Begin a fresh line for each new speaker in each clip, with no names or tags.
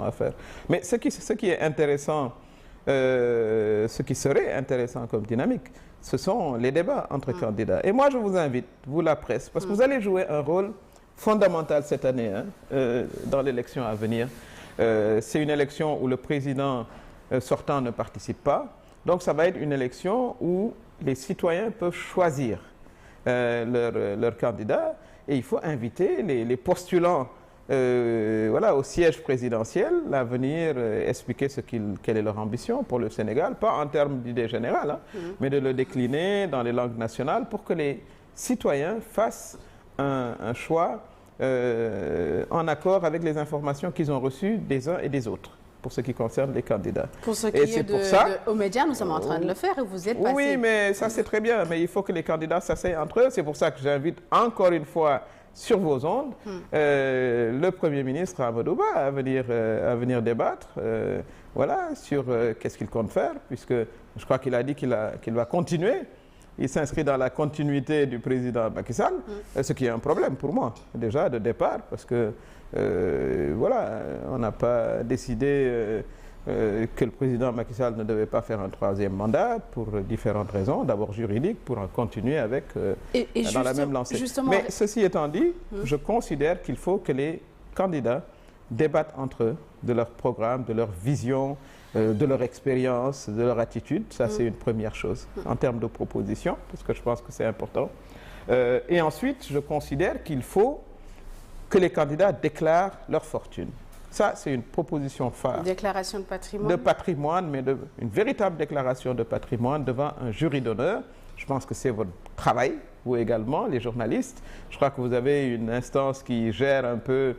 à faire. Mais ce qui est intéressant, ce qui serait intéressant comme dynamique, ce sont les débats entre candidats. Et moi, je vous invite, vous la presse, parce que vous allez jouer un rôle fondamental cette année dans l'élection à venir. C'est une élection où le président sortant ne participe pas. Donc, ça va être une élection où les citoyens peuvent choisir leur candidat et il faut inviter les postulants au siège présidentiel à venir expliquer quelle est leur ambition pour le Sénégal, pas en termes d'idées générales, mais de le décliner dans les langues nationales pour que les citoyens fassent un choix en accord avec les informations qu'ils ont reçues des uns et des autres, pour ce qui concerne les candidats.
Pour ce qui est aux médias, nous sommes en train de le faire et vous êtes passé.
Oui, mais ça c'est très bien, mais il faut que les candidats s'asseyent entre eux. C'est pour ça que j'invite encore une fois sur vos ondes le Premier ministre Amadou Ba à venir débattre sur qu'est-ce qu'il compte faire, puisque je crois qu'il a dit qu'il va continuer. Il s'inscrit dans la continuité du président Macky Sall, ce qui est un problème pour moi, déjà, de départ, parce que, on n'a pas décidé que le président Macky Sall ne devait pas faire un troisième mandat pour différentes raisons, d'abord juridiques, pour en continuer avec dans la même lancée. Mais ceci étant dit, je considère qu'il faut que les candidats débattent entre eux de leur programme, de leur vision, de leur expérience, de leur attitude. Ça, c'est une première chose en termes de proposition, parce que je pense que c'est important. Et ensuite, je considère qu'il faut que les candidats déclarent leur fortune. Ça, c'est une proposition phare.
Déclaration de patrimoine.
De patrimoine, mais une véritable déclaration de patrimoine devant un jury d'honneur. Je pense que c'est votre travail, vous également, les journalistes. Je crois que vous avez une instance qui gère un peu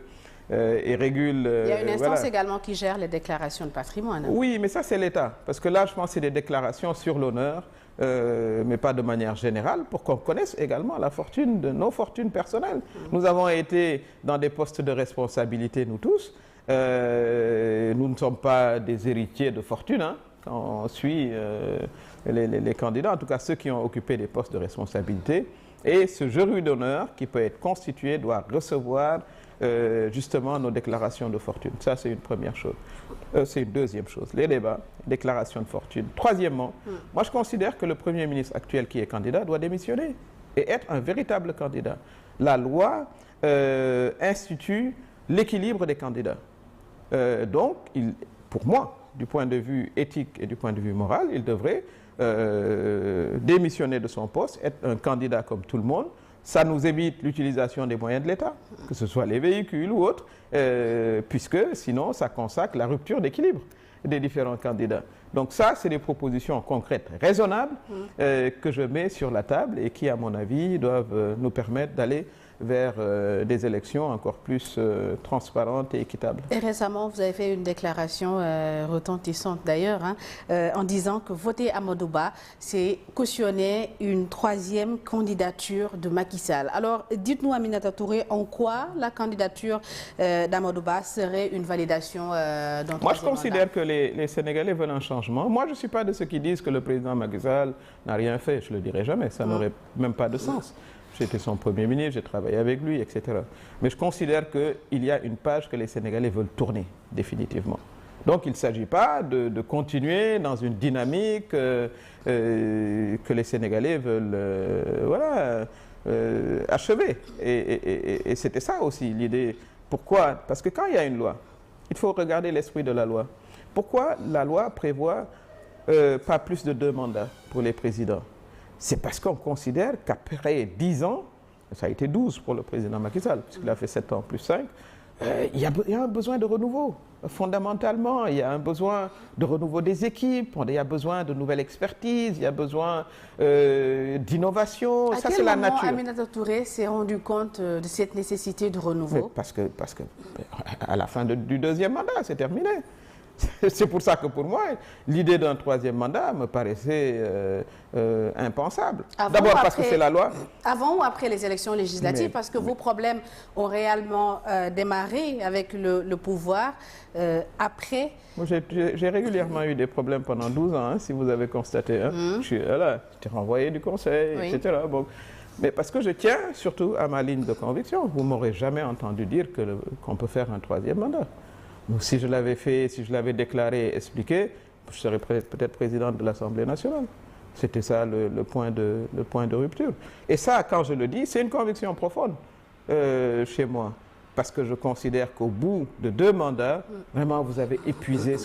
et régule...
Il y a une instance également qui gère les déclarations de patrimoine.
Oui, mais ça, c'est l'État. Parce que là, je pense que c'est des déclarations sur l'honneur, mais pas de manière générale, pour qu'on connaisse également la fortune de nos fortunes personnelles. Nous avons été dans des postes de responsabilité, nous tous. Nous ne sommes pas des héritiers de fortune, quand on suit les candidats, en tout cas ceux qui ont occupé des postes de responsabilité. Et ce jury d'honneur qui peut être constitué doit recevoir justement nos déclarations de fortune. Ça, c'est une première chose. C'est une deuxième chose, les débats, déclarations de fortune. Troisièmement, moi je considère que le Premier ministre actuel qui est candidat doit démissionner et être un véritable candidat. La loi institue l'équilibre des candidats. Donc, pour moi, du point de vue éthique et du point de vue moral, il devrait démissionner de son poste, être un candidat comme tout le monde. Ça nous évite l'utilisation des moyens de l'État, que ce soit les véhicules ou autres, puisque sinon, ça consacre la rupture d'équilibre des différents candidats. Donc ça, c'est des propositions concrètes, raisonnables, que je mets sur la table et qui, à mon avis, doivent nous permettre d'aller vers des élections encore plus transparentes et équitables.
Et récemment, vous avez fait une déclaration retentissante d'ailleurs, en disant que voter Amadou Ba, c'est cautionner une troisième candidature de Macky Sall. Alors, dites-nous, Aminata Touré, en quoi la candidature d'Amadou Ba serait une validation d'un troisième mandat?
Moi, je considère que les Sénégalais veulent un changement. Moi, je ne suis pas de ceux qui disent que le président Macky Sall n'a rien fait. Je ne le dirai jamais. Ça n'aurait même pas de sens. J'étais son Premier ministre, j'ai travaillé avec lui, etc. Mais je considère qu'il y a une page que les Sénégalais veulent tourner, définitivement. Donc il ne s'agit pas de continuer dans une dynamique que les Sénégalais veulent achever. Et c'était ça aussi l'idée. Pourquoi? Parce que quand il y a une loi, il faut regarder l'esprit de la loi. Pourquoi la loi prévoit pas plus de 2 mandats pour les présidents? C'est parce qu'on considère qu'après 10 ans, ça a été 12 pour le président Macky Sall, puisqu'il a fait 7 ans plus 5, il y a un besoin de renouveau. Fondamentalement, il y a un besoin de renouveau des équipes, il y a besoin de nouvelles expertises, il y a besoin d'innovation. Ça, c'est la nature.
Aminata Touré s'est rendu compte de cette nécessité de renouveau?
Parce que à la fin du 2e mandat, c'est terminé. C'est pour ça que pour moi, l'idée d'un 3e mandat me paraissait impensable. D'abord parce que c'est la loi.
Avant ou après les élections législatives? Parce que vos problèmes ont réellement démarré avec le pouvoir après.
J'ai régulièrement eu des problèmes pendant 12 ans, si vous avez constaté. J'étais renvoyé du conseil, etc. Bon. Mais parce que je tiens surtout à ma ligne de conviction. Vous ne m'aurez jamais entendu dire qu'on peut faire un 3e mandat. Donc, si je l'avais fait, si je l'avais déclaré, expliqué, je serais peut-être président de l'Assemblée nationale. C'était ça le point de rupture. Et ça, quand je le dis, c'est une conviction profonde chez moi. Parce que je considère qu'au bout de 2 mandats, vraiment, vous avez épuisé